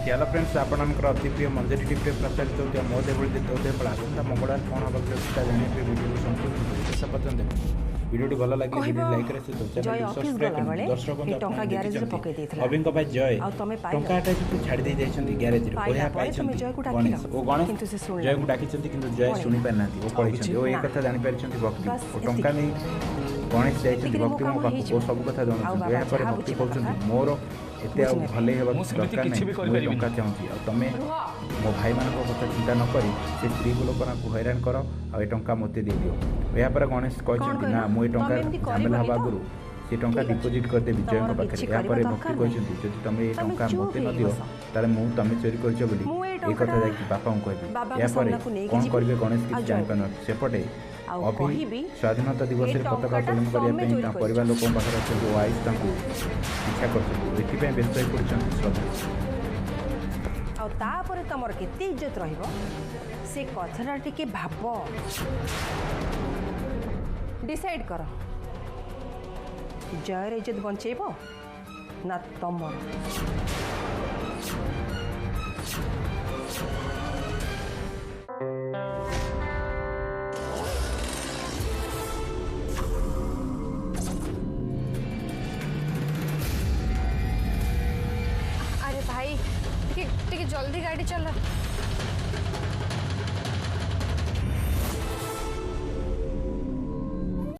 hello friends आपणकर अति प्रिय मंजरी टीवी प्रचारित होता मो देवली देवदेवल आसंता मंगलवार कौन हवा जाना वीडियो संपूर्ण शेष पर्यटन देखो वीडियो भल लगे वीडियो लाइक करे चैनल सब्सक्राइब कर दर्शक बंधु अभिंग भाई जय टंकाटा जो छाड़ी दे जाइछन्ती गैरेज रे ओया पाइछन्ती गणेश ओ गणेश जय को डाकिछन्ती किंतु जय सुनि पार नाथि ओ पळिछन्ती ओ ए कथा जानि पारिछन्ती भक्ति ओ टंका नै गणेश जाइछन्ती भक्ति मो पाखु ओ सब कथा जानछन्ती एहा पर भक्ति कहउछन्ती मोर एते भले हेबा दरकार नै मु टंका चाहूँगी आ तमे मो भाई मानक कथा चिंता न करी से स्त्री लोक हैरान कर आ टंका मते दे दियो या पर गणेश कहते ना मुझे टंका झमेला हवा आगु से टंका डिपोजिट करदेवी जय पाखे यापर भक्ति कहते जब तुम ये टंका मत न दियो ताले मु तुम चोरी कर ये कथा जाकि बापा को कहबी यापर कौन करेंगे गणेश किसी जापार सेपटे अभी स्वाधीनता दिवस में पताका उत्तोलन करने परिवार लोक पाखे अच्छे वाइफ इच्छा कर व्यस्त हो पड़ते श्रद्धा तमर केते इज्जत रहिबो से कथरा टिके भाब डिसाइड कर जयर इज्जत बंचेबो ना तमर अरे भाई टिके जल्दी गाड़ी चला